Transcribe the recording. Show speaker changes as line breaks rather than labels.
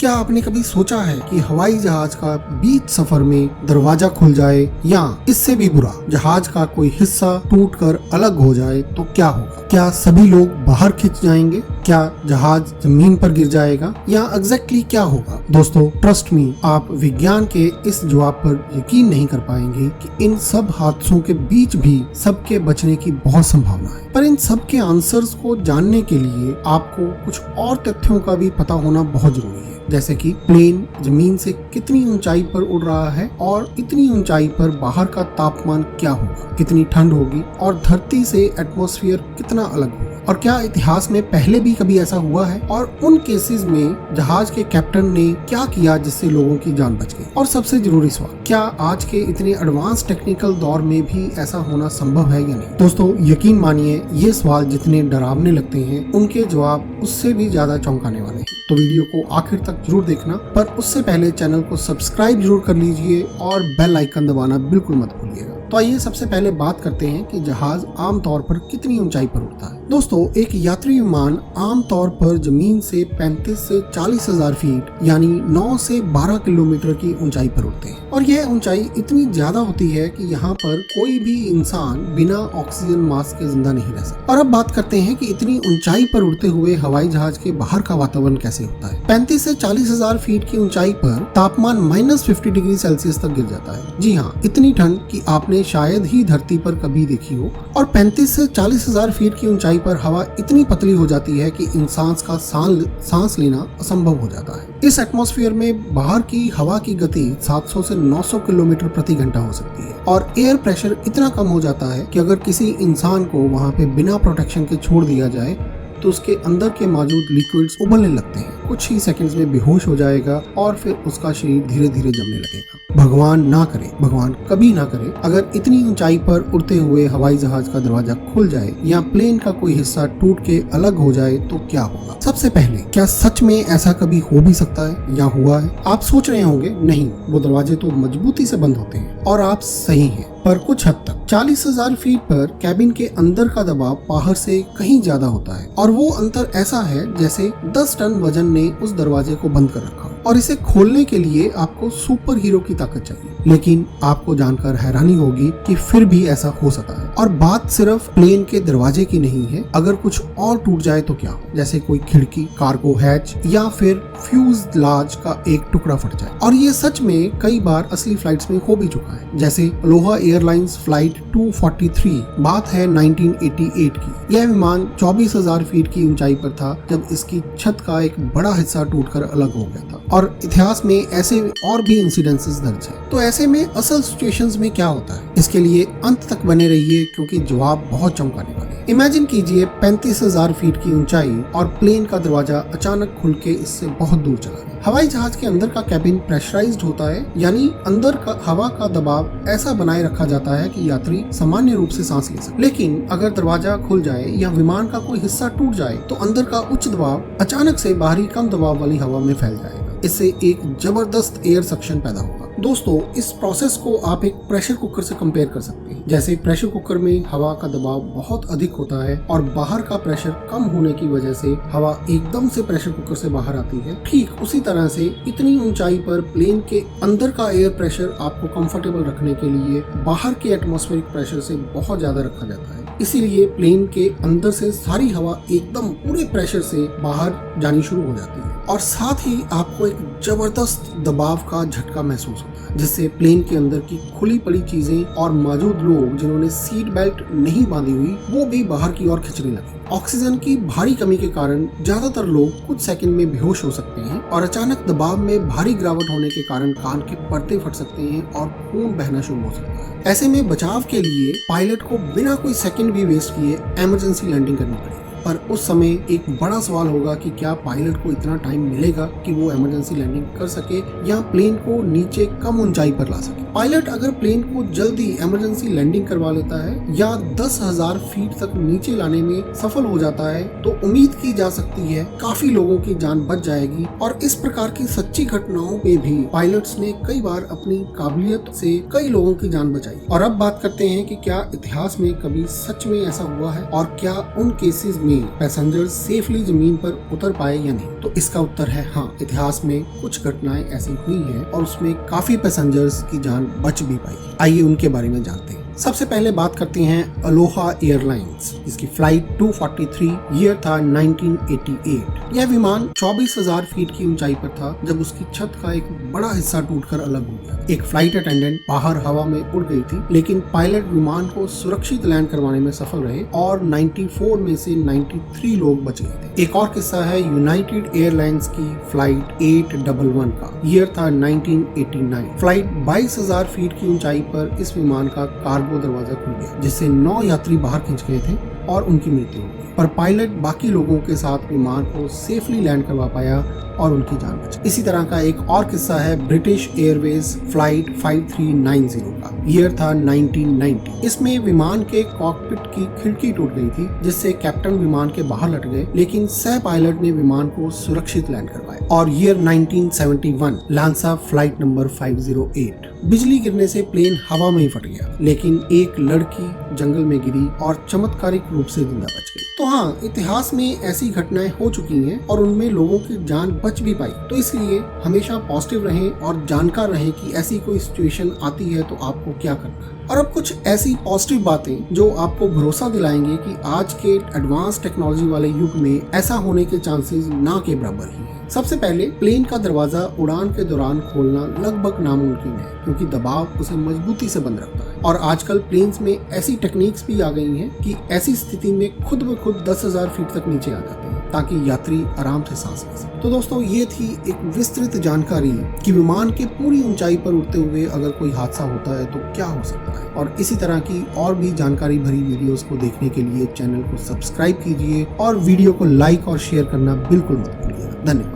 क्या आपने कभी सोचा है कि हवाई जहाज का बीच सफर में दरवाजा खुल जाए या इससे भी बुरा जहाज का कोई हिस्सा टूटकर अलग हो जाए तो क्या होगा? क्या सभी लोग बाहर खिंच जाएंगे? क्या जहाज जमीन पर गिर जाएगा या एग्जैक्टली क्या होगा? दोस्तों ट्रस्ट मी, आप विज्ञान के इस जवाब पर यकीन नहीं कर पाएंगे कि इन सब हादसों के बीच भी सबके बचने की बहुत संभावना है। पर इन सब के आंसर्स को जानने के लिए आपको कुछ और तथ्यों का भी पता होना बहुत जरूरी है, जैसे कि प्लेन जमीन से कितनी ऊंचाई पर उड़ रहा है और इतनी ऊंचाई पर बाहर का तापमान क्या होगा, कितनी ठंड होगी और धरती से एटमॉस्फेयर कितना अलग होगा, और क्या इतिहास में पहले भी कभी ऐसा हुआ है, और उन केसेस में जहाज के कैप्टन ने क्या किया जिससे लोगों की जान बच गई। और सबसे जरूरी सवाल, क्या आज के इतने एडवांस टेक्निकल दौर में भी ऐसा होना संभव है या नहीं? दोस्तों यकीन मानिए, ये सवाल जितने डरावने लगते हैं उनके जवाब उससे भी ज्यादा चौंकाने वाले हैं। तो वीडियो को आखिर तक जरूर देखना, पर उससे पहले चैनल को सब्सक्राइब जरूर कर लीजिए और बेल आइकन दबाना बिल्कुल मत भूलिएगा। तो आइए सबसे पहले बात करते हैं कि जहाज आमतौर पर कितनी ऊंचाई पर उड़ता है। दोस्तों एक यात्री विमान आमतौर पर जमीन से 35 से 40 हजार फीट यानी 9 से 12 किलोमीटर की ऊंचाई पर उड़ते हैं, और यह ऊंचाई इतनी ज्यादा होती है कि यहाँ पर कोई भी इंसान बिना ऑक्सीजन मास्क के जिंदा नहीं रह सकता। और अब बात करते हैं कि इतनी ऊंचाई पर उड़ते हुए हवाई जहाज के बाहर का वातावरण कैसे होता है। 35 से 40 हजार फीट की ऊंचाई पर तापमान -50 डिग्री सेल्सियस तक गिर जाता है। जी हाँ, इतनी ठंड कि आपने शायद ही धरती पर कभी देखी हो। और 35 से 40 हजार फीट की ऊंचाई पर हवा इतनी पतली हो जाती है कि इंसान का सांस लेना असंभव हो जाता है। इस एटमॉस्फेयर में बाहर की हवा की गति 700 से 900 किलोमीटर प्रति घंटा हो सकती है, और एयर प्रेशर इतना कम हो जाता है कि अगर किसी इंसान को वहां पे बिना प्रोटेक्शन के छोड़ दिया जाए तो उसके अंदर के मौजूद लिक्विड्स उबलने लगते हैं, कुछ ही सेकंड्स में बेहोश हो जाएगा और फिर उसका शरीर धीरे धीरे जमने लगेगा। भगवान ना करे, भगवान कभी ना करे, अगर इतनी ऊंचाई पर उड़ते हुए हवाई जहाज का दरवाजा खुल जाए या प्लेन का कोई हिस्सा टूट के अलग हो जाए तो क्या होगा? सबसे पहले, क्या सच में ऐसा कभी हो भी सकता है या हुआ है? आप सोच रहे होंगे नहीं, वो दरवाजे तो मजबूती से बंद होते हैं, और आप सही हैं, पर कुछ हद तक। 40 हजार फीट पर कैबिन के अंदर का दबाव बाहर से कहीं ज्यादा होता है, और वो अंतर ऐसा है जैसे 10 टन वजन ने उस दरवाजे को बंद कर रखा हो, और इसे खोलने के लिए आपको सुपर हीरो की ताकत चाहिए। लेकिन आपको जानकर हैरानी होगी कि फिर भी ऐसा हो सकता है। और बात सिर्फ प्लेन के दरवाजे की नहीं है, अगर कुछ और टूट जाए तो क्या हो, जैसे कोई खिड़की, कार्गो हैच या फिर फ्यूज़लाज का एक टुकड़ा फट जाए। और ये सच में कई बार असली फ्लाइट्स में हो भी चुका है, जैसे अलोहा एयरलाइंस फ्लाइट 243, बात है 1988 की। यह विमान 24,000 फीट की ऊंचाई पर था जब इसकी छत का एक बड़ा हिस्सा टूटकर अलग हो गया था, और इतिहास में ऐसे और भी इंसिडेंसेस दर्ज है। तो ऐसे में असल सिचुएशंस में क्या होता है, इसके लिए अंत तक बने रहिए क्योंकि जवाब बहुत चौंकाने वाले हैं। इमेजिन कीजिए 35,000 फीट की ऊंचाई और प्लेन का दरवाजा अचानक खुल के इससे बहुत दूर चला गया। हवाई जहाज के अंदर का कैबिन प्रेशराइज्ड होता है, यानी अंदर का हवा का दबाव ऐसा बनाए रखा जाता है कि यात्री सामान्य रूप से सांस ले सके। लेकिन अगर दरवाजा खुल जाए या विमान का कोई हिस्सा टूट जाए तो अंदर का उच्च दबाव अचानक से बाहरी कम दबाव वाली हवा में फैल जाएगा। इससे एक जबरदस्त एयर सक्शन पैदा होगा। दोस्तों इस प्रोसेस को आप एक प्रेशर कुकर से कंपेयर कर सकते हैं। जैसे प्रेशर कुकर में हवा का दबाव बहुत अधिक होता है और बाहर का प्रेशर कम होने की वजह से हवा एकदम से प्रेशर कुकर से बाहर आती है, ठीक उसी तरह से इतनी ऊंचाई पर प्लेन के अंदर का एयर प्रेशर आपको कंफर्टेबल रखने के लिए बाहर के एटमॉस्फेरिक प्रेशर से बहुत ज्यादा रखा जाता है। इसीलिए प्लेन के अंदर से सारी हवा एकदम पूरे प्रेशर से बाहर जानी शुरू हो जाती है, और साथ ही आपको एक जबरदस्त दबाव का झटका महसूस होता है, जिससे प्लेन के अंदर की खुली पड़ी चीजें और मौजूद लोग जिन्होंने सीट बेल्ट नहीं बांधी हुई वो भी बाहर की ओर खिंचने लगे। ऑक्सीजन की भारी कमी के कारण ज्यादातर लोग कुछ सेकंड में बेहोश हो सकते हैं, और अचानक दबाव में भारी गिरावट होने के कारण कान के पर्दे फट सकते हैं और खून बहना शुरू हो सकता है। ऐसे में बचाव के लिए पायलट को बिना कोई सेकंड भी वेस्ट किए इमरजेंसी लैंडिंग करनी पड़ेगी। पर उस समय एक बड़ा सवाल होगा कि क्या पायलट को इतना टाइम मिलेगा कि वो इमरजेंसी लैंडिंग कर सके या प्लेन को नीचे कम ऊंचाई पर ला सके। पायलट अगर प्लेन को जल्दी इमरजेंसी लैंडिंग करवा लेता है या 10,000 फीट तक नीचे लाने में सफल हो जाता है तो उम्मीद की जा सकती है काफी लोगों की जान बच जाएगी। और इस प्रकार की सच्ची घटनाओं में भी पायलट्स ने कई बार अपनी काबिलियत से कई लोगों की जान बचाई। और अब बात करते हैं कि क्या इतिहास में कभी सच में ऐसा हुआ है, और क्या उन केसेस में में पैसेंजर सेफली जमीन पर उतर पाए या नहीं? तो इसका उत्तर है हाँ। इतिहास में कुछ घटनाएं ऐसी हुई हैं और उसमें काफी पैसेंजर्स की जान बच भी पाई। आइए उनके बारे में जानते हैं। सबसे पहले बात करते हैं अलोहा एयरलाइंस, जिसकी फ्लाइट 243 ईयर था 1988। यह विमान 24,000 फीट की ऊंचाई पर था जब उसकी छत का एक बड़ा हिस्सा टूटकर अलग हो गया। एक फ्लाइट अटेंडेंट बाहर हवा में उड़ गई थी, लेकिन पायलट विमान को सुरक्षित लैंड करवाने में सफल रहे और 94 में से 93 लोग बच गए थे। एक और किस्सा है यूनाइटेड एयरलाइंस की फ्लाइट 811 का। ईयर था 1989। फ्लाइट 22,000 फीट की ऊंचाई पर इस विमान का कार्गो दरवाजा खुल गया, जिससे 9 यात्री बाहर खिंच गए थे और उनकी मृत्यु हो गई। पर पायलट बाकी लोगों के साथ विमान को सेफली लैंड करवा पाया और उनकी जान बची। इसी तरह का एक और किस्सा है ब्रिटिश एयरवेज फ्लाइट 5390 का। ईयर था 1990। इसमें विमान के कॉकपिट की खिड़की टूट गई थी, जिससे कैप्टन विमान के बाहर लट गए, लेकिन सह पायलट ने विमान को सुरक्षित लैंड करवाया। और ईयर 1971 लांसा फ्लाइट नंबर 508। बिजली गिरने से प्लेन हवा में ही फट गया, लेकिन एक लड़की जंगल में गिरी और चमत्कारिक रूप से जिंदा बच गई। तो हाँ, इतिहास में ऐसी घटनाएं हो चुकी हैं और उनमें लोगों की जान बच भी पाई। तो इसलिए हमेशा पॉजिटिव रहें और जानकार रहें कि ऐसी कोई सिचुएशन आती है तो आपको क्या करना है। और अब कुछ ऐसी पॉजिटिव बातें जो आपको भरोसा दिलाएंगे कि आज के एडवांस टेक्नोलॉजी वाले युग में ऐसा होने के चांसेस ना के बराबर ही है। सबसे पहले, प्लेन का दरवाजा उड़ान के दौरान खोलना लगभग नामुमकिन है, क्योंकि दबाव उसे मजबूती से बंद रखता है। और आजकल प्लेन्स में ऐसी टेक्निक्स भी आ गई हैं कि ऐसी स्थिति में खुद ब खुद 10,000 फीट तक नीचे आ जाते हैं, ताकि यात्री आराम से सांस ले सके। तो दोस्तों, ये थी एक विस्तृत जानकारी कि विमान के पूरी ऊंचाई पर उड़ते हुए अगर कोई हादसा होता है तो क्या हो सकता है। और इसी तरह की और भी जानकारी भरी वीडियोस को देखने के लिए चैनल को सब्सक्राइब कीजिए और वीडियो को लाइक और शेयर करना बिल्कुल मत भूलिएगा। धन्यवाद।